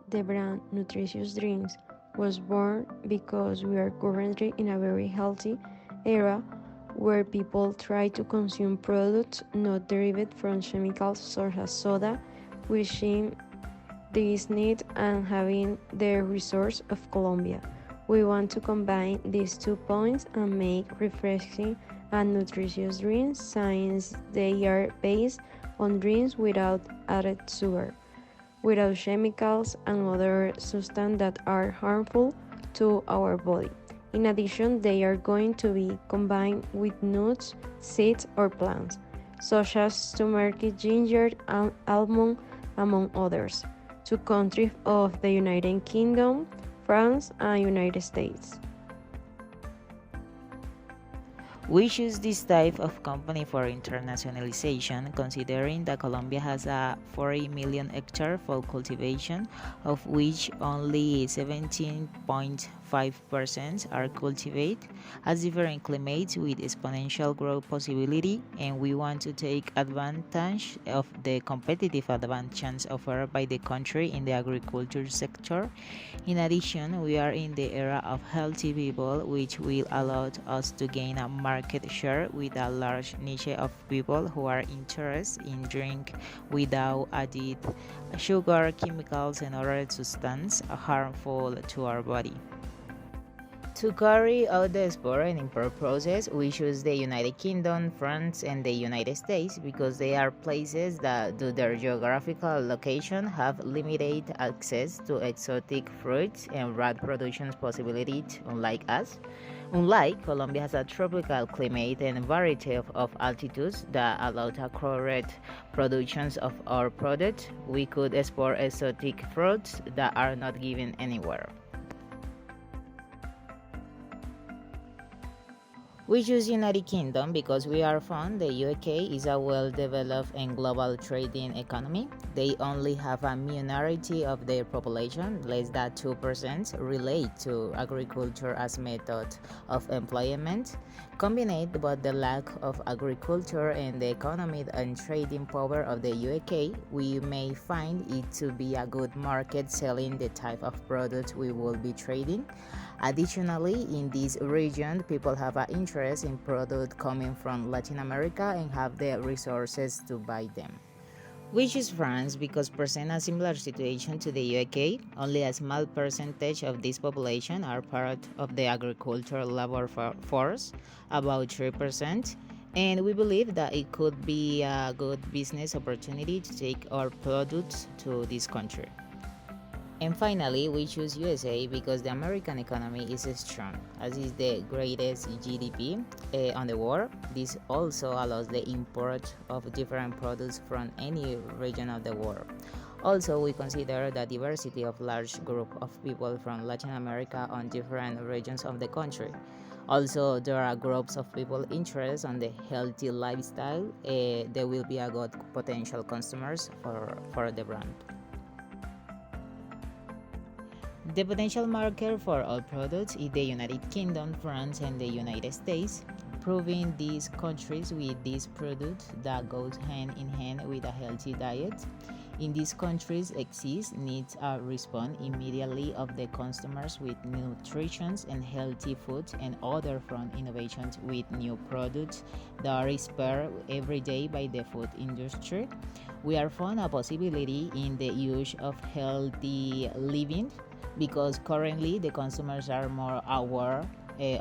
the brand Nutritous Drinks was born because we are currently in a very healthy era where people try to consume products not derived from chemicals such as soda, wishing this need and having the resource of Colombia. We want to combine these 2 points and make refreshing and nutritious drinks since they are based on drinks without added sugar, without chemicals and other substances that are harmful to our body. In addition, they are going to be combined with nuts, seeds, or plants, such as turmeric, ginger, and almond, among others, to countries of the United Kingdom, France, and United States. We choose this type of company for internationalization, considering that Colombia has a 40 million hectare for cultivation, of which only 17.5% are cultivated, has different climates with exponential growth possibility, and we want to take advantage of the competitive advantage offered by the country in the agriculture sector. In addition, we are in the era of healthy people, which will allow us to gain a market share with a large niche of people who are interested in drink without added sugar, chemicals, and other substances harmful to our body. To carry out the export and import process, we choose the United Kingdom, France, and the United States because they are places that, due to their geographical location, have limited access to exotic fruits and rat production possibilities, unlike us. Unlike Colombia has a tropical climate and variety of altitudes that allow accurate productions of our product, we could export exotic fruits that are not given anywhere. We choose United Kingdom because we are found the UK is a well-developed and global trading economy. They only have a minority of their population, less than 2%, relate to agriculture as method of employment. Combined with the lack of agriculture and the economic and trading power of the UK, we may find it to be a good market selling the type of products we will be trading. Additionally, in this region, people have an interest in products coming from Latin America and have the resources to buy them. We choose France because present a similar situation to the UK. Only a small percentage of this population are part of the agricultural labor force, about 3%, and we believe that it could be a good business opportunity to take our products to this country. And finally, we choose USA because the American economy is strong, as is the greatest GDP on the world. This also allows the import of different products from any region of the world. Also, we consider the diversity of large group of people from Latin America on different regions of the country. Also, there are groups of people interested on the healthy lifestyle. There will be a good potential customers for the brand. The potential market for all products is the United Kingdom, France, and the United States, proving these countries with these products that goes hand in hand with a healthy diet. In these countries exist needs are respond immediately of the customers with nutrition and healthy food and other front innovations with new products that are spared every day by the food industry. We are found a possibility in the use of healthy living because currently the consumers are more aware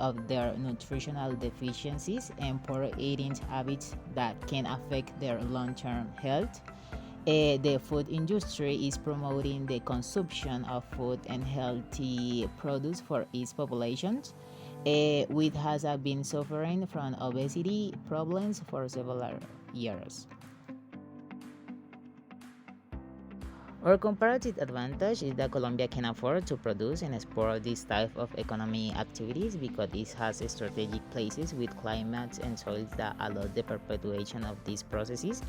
of their nutritional deficiencies and poor eating habits that can affect their long-term health. The food industry is promoting the consumption of food and healthy products for its population, which has been suffering from obesity problems for several years. Our comparative advantage is that Colombia can afford to produce and export this type of economic activities because it has strategic places with climates and soils that allow the perpetuation of these processes.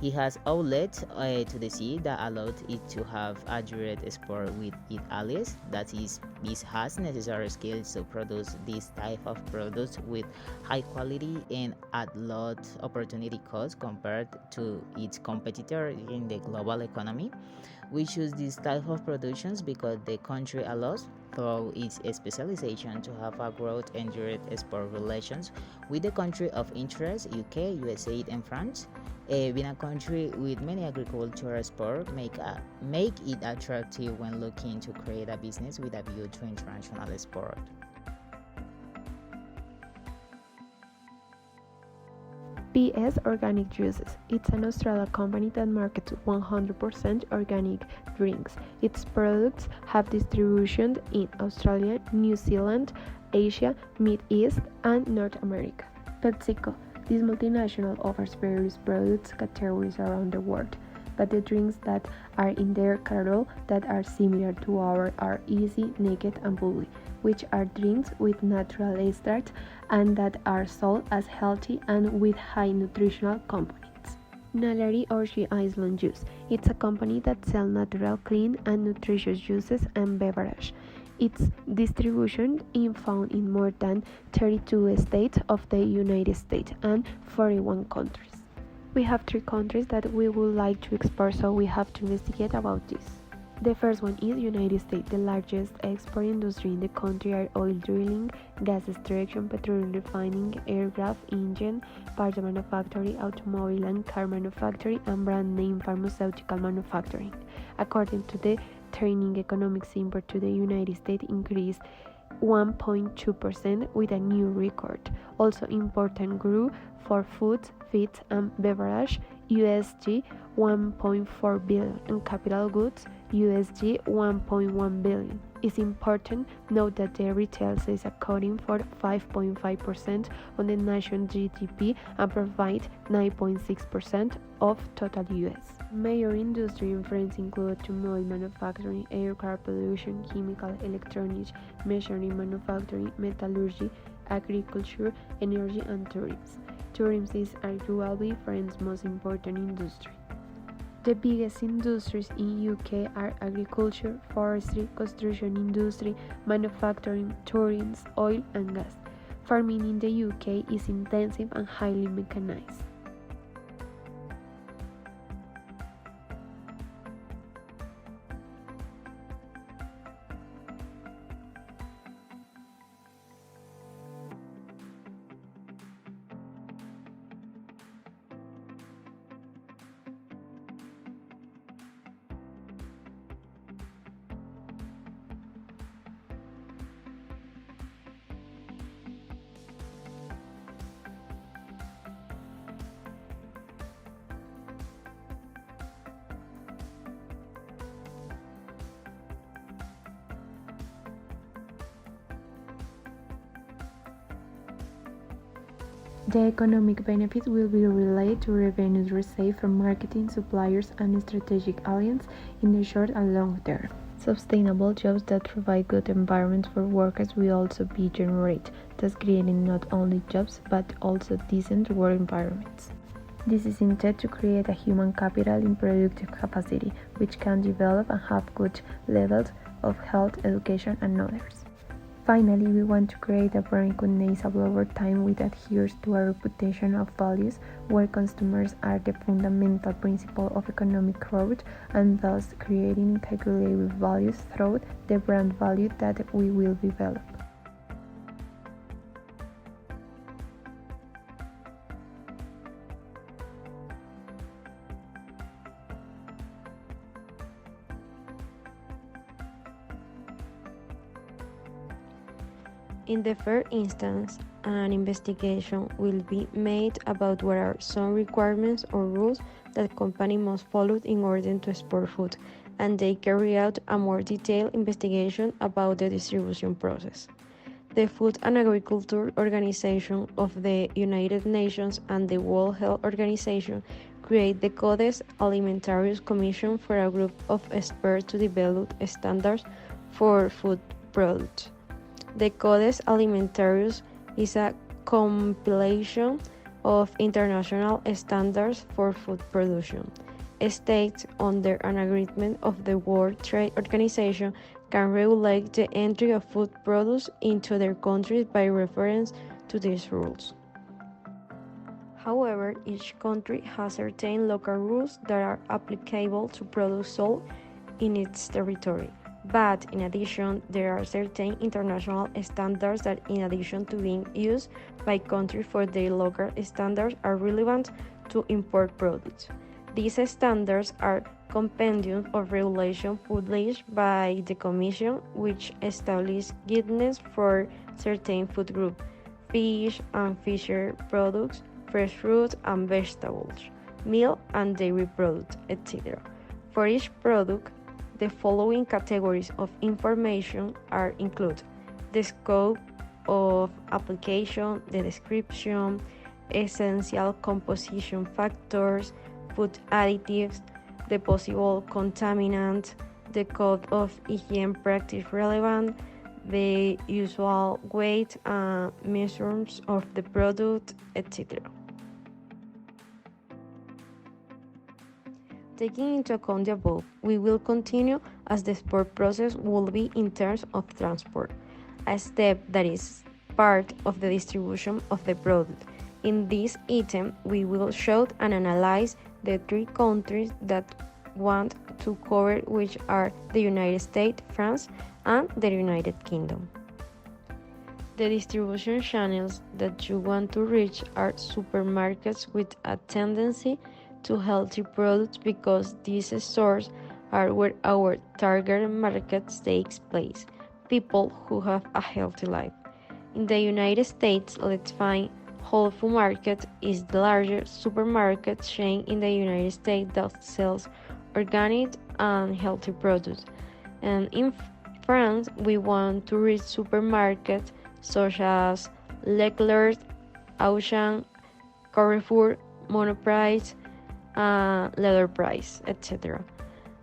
It has outlets to the sea that allowed it to have accurate export with its allies. That is, it has necessary skills to produce this type of products with high quality and at low opportunity cost compared to its competitor in the global economy. We choose these type of productions because the country allows, through its specialization, to have a growth endured export relations with the country of interest, UK, USA, and France. Being a country with many agricultural exports make it attractive when looking to create a business with a view to international export. PS Organic Juices. It's an Australian company that markets 100% organic drinks. Its products have distribution in Australia, New Zealand, Asia, Mid East, and North America. PepsiCo. This multinational offers various product categories around the world, but the drinks that are in their catalog that are similar to ours are Easy, Naked, and Bubbly, which are drinks with natural extract and that are sold as healthy and with high nutritional components. Nalari Orchid Island Juice. It's a company that sells natural, clean, and nutritious juices and beverages. Its distribution is found in more than 32 states of the United States and 41 countries. We have 3 countries that we would like to export, so we have to investigate about this. The first one is United States. The largest export industry in the country are oil drilling, gas extraction, petroleum refining, aircraft engine, parts manufacturing, automobile and car manufacturing, and brand name pharmaceutical manufacturing. According to the Training Economics, import to the United States increased 1.2% with a new record. Also important grew for food, feed, and beverage USD 1.4 billion and capital goods USD 1.1 billion. It's important note that the retail sales accounting for 5.5% on the national GDP and provide 9.6% of total US. Major industry in France include automobile manufacturing, aircraft pollution, chemical, electronics, machinery manufacturing, metallurgy, agriculture, energy, and tourism. Tourism is arguably France's most important industry. The biggest industries in UK are agriculture, forestry, construction industry, manufacturing, tourism, oil and gas. Farming in the UK is intensive and highly mechanized. The economic benefits will be related to revenues received from marketing, suppliers, and strategic alliances in the short and long term. Sustainable jobs that provide good environments for workers will also be generated, thus creating not only jobs but also decent work environments. This is intended to create a human capital in productive capacity, which can develop and have good levels of health, education, and others. Finally, we want to create a brand recognizable over time which adheres to a reputation of values where customers are the fundamental principle of economic growth and thus creating calculable values through the brand value that we will develop. In the first instance, an investigation will be made about what are some requirements or rules that company must follow in order to export food, and they carry out a more detailed investigation about the distribution process. The Food and Agriculture Organization of the United Nations and the World Health Organization create the Codes Alimentarius Commission for a group of experts to develop standards for food products. The Codes Alimentarius is a compilation of international standards for food production. States under an agreement of the World Trade Organization can regulate the entry of food products into their countries by reference to these rules. However, each country has certain local rules that are applicable to products sold in its territory. But in addition, there are certain international standards that, in addition to being used by countries for their local standards, are relevant to import products. These standards are compendium of regulation published by the Commission, which establish guidelines for certain food groups, fish and fishery products, fresh fruit and vegetables, milk and dairy products, etc. For each product, the following categories of information are included: the scope of application, the description, essential composition factors, food additives, the possible contaminant, the code of hygiene practice relevant, the usual weight and measurements of the product, etc. Taking into account the above, we will continue as the export process will be in terms of transport, a step that is part of the distribution of the product. In this item, we will show and analyze the three countries that want to cover, which are the United States, France, and the United Kingdom. The distribution channels that you want to reach are supermarkets with a tendency to healthy products, because these stores are where our target market takes place, people who have a healthy life. In the United States, let's find Whole Food Market is the largest supermarket chain in the United States that sells organic and healthy products. And in France, we want to reach supermarkets such as Leclerc, Auchan, Carrefour, Monoprice, Leather Price, etc.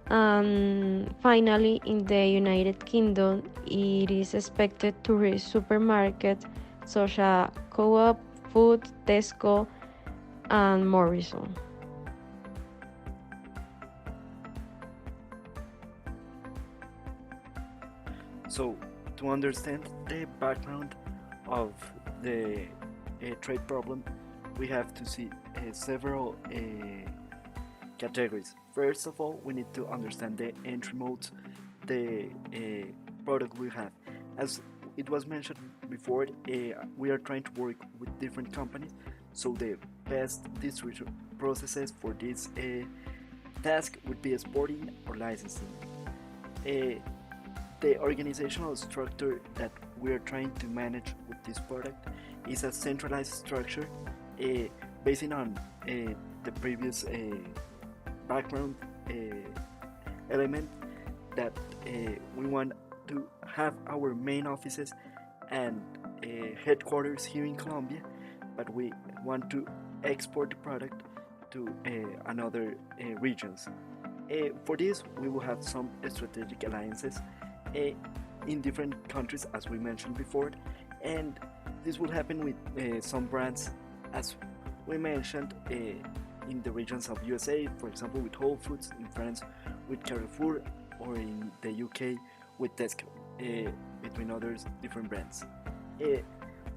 And finally, in the United Kingdom, it is expected to reach supermarkets such as Co-op, Food, Tesco, and Morrison. So, to understand the background of the trade problem, we have to see several categories. First of all, we need to understand the entry modes, the product we have. As it was mentioned before, we are trying to work with different companies, so the best distribution processes for this task would be exporting or licensing. The organizational structure that we are trying to manage with this product is a centralized structure based on the previous background element, that we want to have our main offices and headquarters here in Colombia, but we want to export the product to another regions. For this, we will have some strategic alliances in different countries, as we mentioned before, and this will happen with some brands, as we mentioned, in the regions of USA, for example with Whole Foods, in France with Carrefour, or in the UK with Tesco, between others different brands.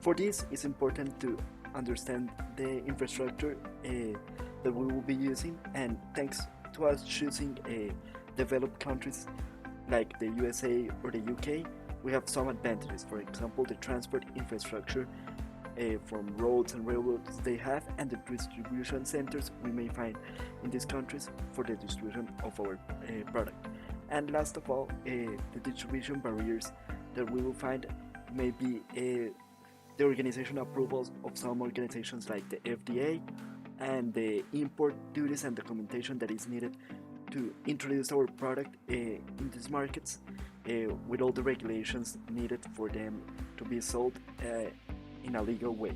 For this, it's important to understand the infrastructure that we will be using, and thanks to us choosing developed countries like the USA or the UK, we have some advantages. For example, the transport infrastructure from roads and railroads they have, and the distribution centers we may find in these countries for the distribution of our product. And last of all, the distribution barriers that we will find may be the organization approvals of some organizations like the FDA, and the import duties and documentation that is needed to introduce our product in these markets, with all the regulations needed for them to be sold in a legal way.